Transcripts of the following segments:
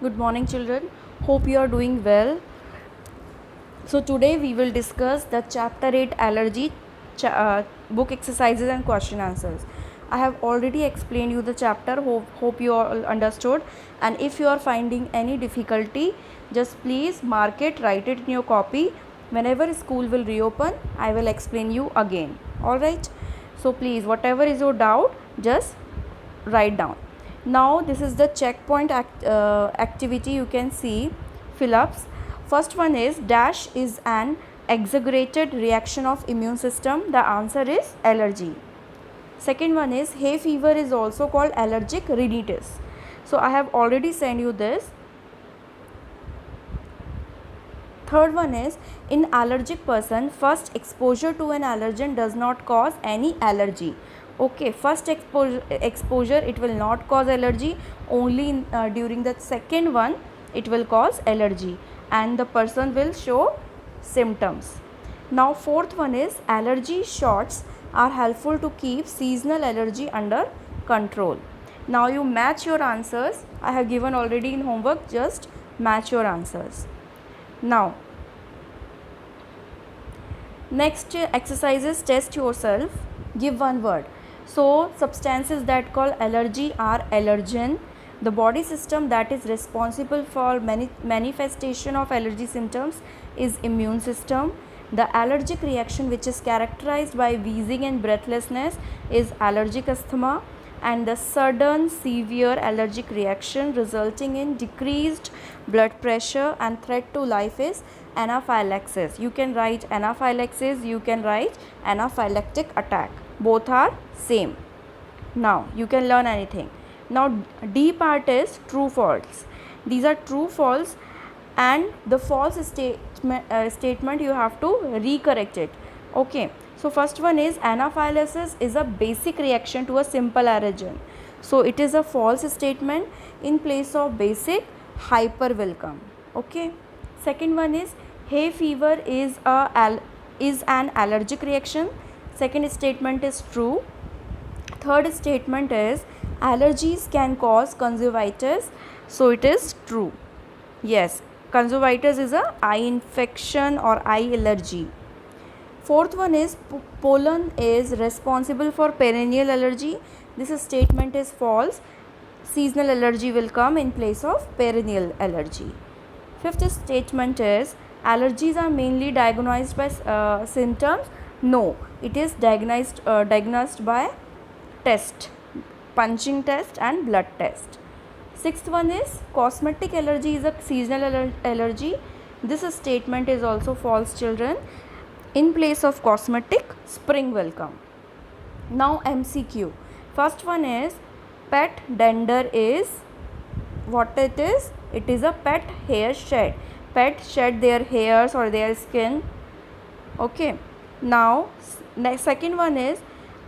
Good morning, children. Hope you are doing well. So, today we will discuss the chapter 8 allergy book exercises and question answers. I have already explained you the chapter. Hope you all understood. And if you are finding any difficulty, just please mark it, write it in your copy. Whenever school will reopen, I will explain you again. Alright. So, please, whatever is your doubt, just write down. Now this is the checkpoint activity. You can see fill-ups. First one is dash is an exaggerated reaction of immune system. The answer is allergy. Second one is hay fever is also called allergic rhinitis. So I have already sent you this. Third one is in allergic person, first exposure to an allergen does not cause any allergy. Okay, first exposure it will not cause allergy, only during the second one it will cause allergy and the person will show symptoms. Now fourth one is allergy shots are helpful to keep seasonal allergy under control. Now you match your answers. I have given already in homework, just match your answers. Now next exercise is test yourself, give one word. So substances that cause allergy are allergen. The body system that is responsible for manifestation of allergy symptoms is immune system. The allergic reaction which is characterized by wheezing and breathlessness is allergic asthma, and the sudden severe allergic reaction resulting in decreased blood pressure and threat to life is anaphylaxis. You can write anaphylaxis, you can write anaphylactic attack. Both are same. Now you can learn anything. Now D part is true false. These are true false, and the false statement you have to recorrect it. Okay, so first one is anaphylaxis is a basic reaction to a simple allergen. So it is a false statement. In place of basic, hyper will come. Okay. Second one is hay fever is an allergic reaction. Second statement is true. Third statement is allergies can cause conjunctivitis. So it is true. Yes, conjunctivitis is a eye infection or eye allergy. Fourth one is pollen is responsible for perennial allergy. This statement is false. Seasonal allergy will come in place of perennial allergy. Fifth statement is allergies are mainly diagnosed by symptoms. No, it is diagnosed by test, punching test and blood test. Sixth one is cosmetic allergy is a seasonal allergy. This statement is also false, children. In place of cosmetic, spring will come. Now MCQ. First one is pet dander is what it is? It is a pet hair shed. Pet shed their hairs or their skin. Okay. Now second one is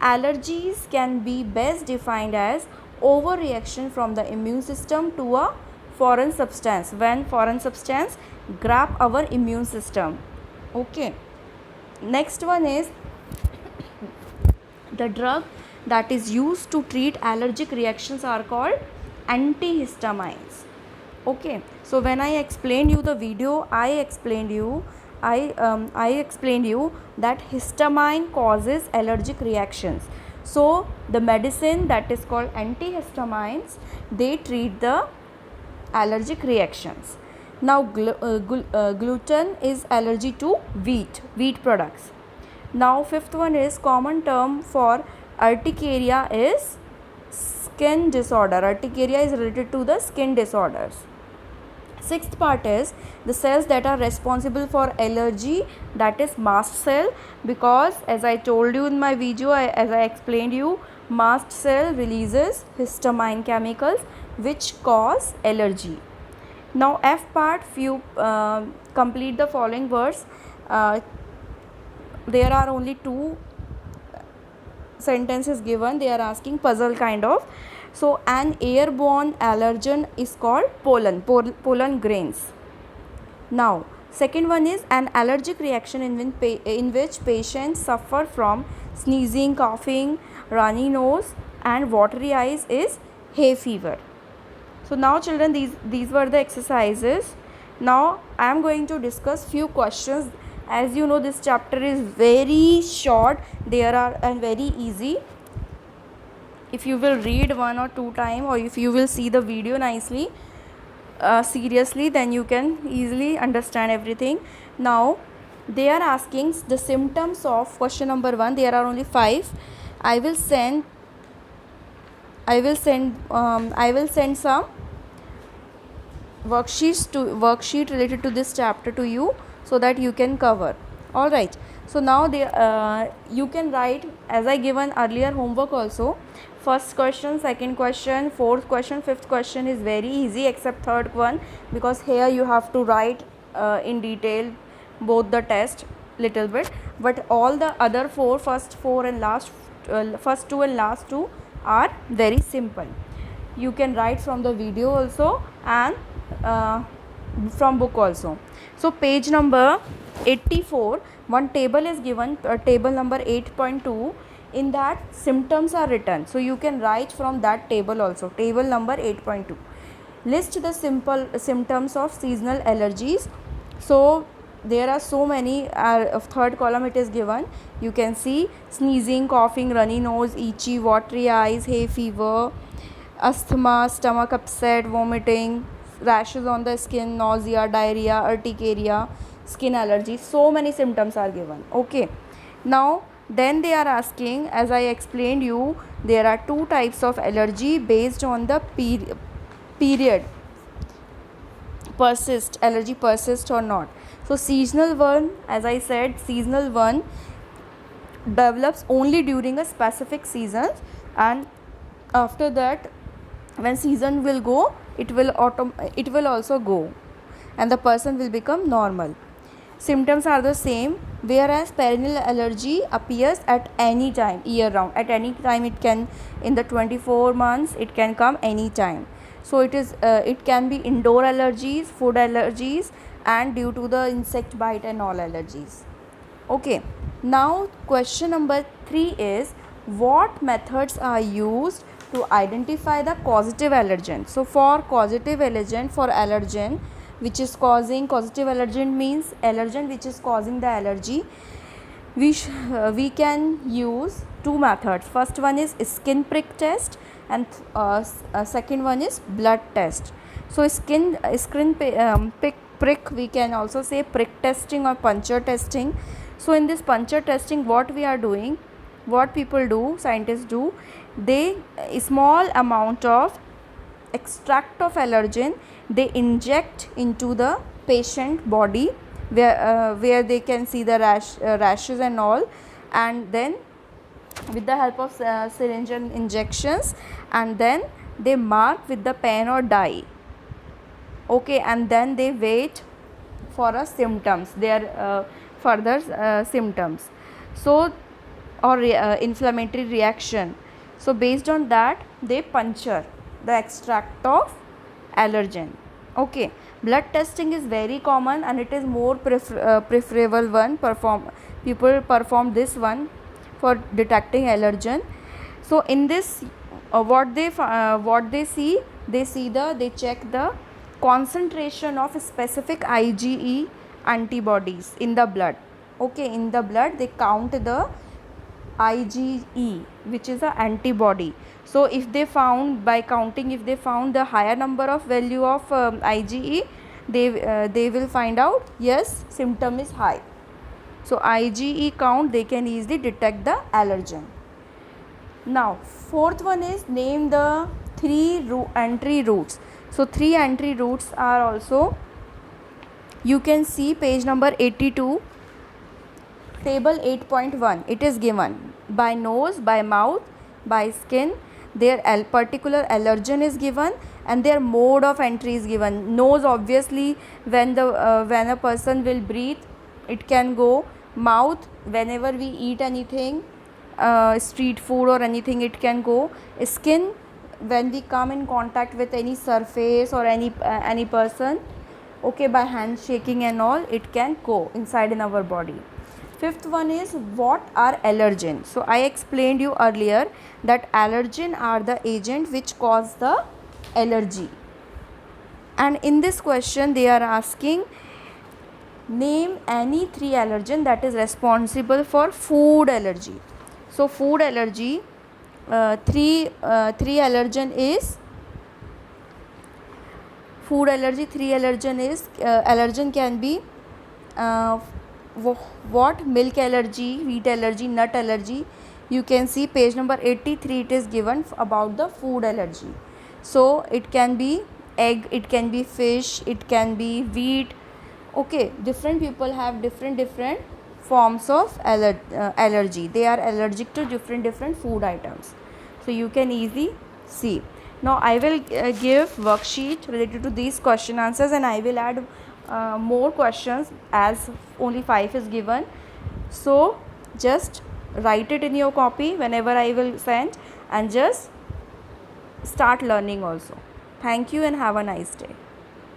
allergies can be best defined as overreaction from the immune system to a foreign substance, when foreign substance grab our immune system. Okay. Next one is the drug that is used to treat allergic reactions are called antihistamines. Okay, so when I explained you the video, I explained you that histamine causes allergic reactions. So the medicine that is called antihistamines, they treat the allergic reactions. Now gluten is allergy to wheat products. Now fifth one is common term for urticaria is skin disorder. Urticaria is related to the skin disorders. Sixth part is the cells that are responsible for allergy, that is mast cell, because as I told you in my video, as I explained you, mast cell releases histamine chemicals which cause allergy. Now F part, few complete the following words. There are only two sentences given. They are asking puzzle kind of. So an airborne allergen is called pollen grains. Now second one is an allergic reaction in which patients suffer from sneezing, coughing, runny nose and watery eyes is hay fever. So now children, these were the exercises. Now I am going to discuss few questions. As you know, this chapter is very short, there are and very easy. If you will read one or two time, or if you will see the video nicely, seriously, then you can easily understand everything. Now they are asking the symptoms of question number 1. There are only 5. I will send some worksheet related to this chapter to you, so that you can cover. All right, so now you can write as I given earlier homework also. First question, second question, fourth question, fifth question is very easy, except third one, because here you have to write in detail both the test little bit, but all the other first two and last two are very simple. You can write from the video also and from book also. So page number 84, one table is given, table number 8.2. in that symptoms are written, so you can write from that table also. Table number 8.2, list the simple symptoms of seasonal allergies. So there are so many. Of third column it is given, you can see sneezing, coughing, runny nose, itchy, watery eyes, hay fever, asthma, stomach upset, vomiting, rashes on the skin, nausea, diarrhea, urticaria, skin allergy. So many symptoms are given. Okay, now then they are asking, as I explained you, there are two types of allergy based on the period allergy persist or not. So seasonal one, as I said, seasonal one develops only during a specific season, and after that, when season will go, it will also go, and the person will become normal. Symptoms are the same, whereas perennial allergy appears at any time, year round. At any time it can, in the 24 months it can come any time. So it can be indoor allergies, food allergies, and due to the insect bite and all allergies. Okay, now question number 3 is, what methods are used to identify the causative allergen? So for causative allergen, for allergen which is causing, causative allergen means allergen which is causing the allergy, we can use two methods. First one is skin prick test, and second one is blood test. So skin prick, we can also say prick testing or puncture testing. So in this puncture testing, what we are doing, what people do, scientists do, they small amount of extract of allergen they inject into the patient body, where they can see the rashes and all, and then with the help of syringe and injections, and then they mark with the pen or dye. Okay, and then they wait for a symptoms, their further symptoms, so or inflammatory reaction. So based on that, they puncture the extract of allergen. Okay, blood testing is very common, and it is more preferable one. People perform this one for detecting allergen. So in this, what they see, they check the concentration of specific IgE antibodies in the blood. Okay, in the blood they count the IgE, which is an antibody. So if they found, by counting, if they found the higher number of value of IgE, they will find out, yes, symptom is high. So IgE count, they can easily detect the allergen. Now fourth one is, name the 3 entry routes. So 3 entry routes are also, you can see page number 82, table 8.1. it is given by nose, by mouth, by skin. Their particular allergen is given, and their mode of entry is given. Nose, obviously, when a person will breathe, it can go. Mouth, whenever we eat anything, street food or anything, it can go. Skin, when we come in contact with any surface or any person, okay, by handshaking and all, it can go inside in our body. Fifth one is, what are allergens? So I explained you earlier that allergen are the agent which cause the allergy. And in this question they are asking, name any 3 allergen that is responsible for food allergy. So food allergy, three allergen is food allergy. 3 allergen is allergen can be what? Milk allergy, wheat allergy, nut allergy. You can see page number 83, it is given about the food allergy. So it can be egg, it can be fish, it can be wheat. Okay, different people have different forms of allergy. They are allergic to different food items. So you can easily see. Now I will give worksheet related to these question answers, and I will add more questions as only 5 is given. So just write it in your copy whenever I will send, and just start learning also. Thank you and have a nice day.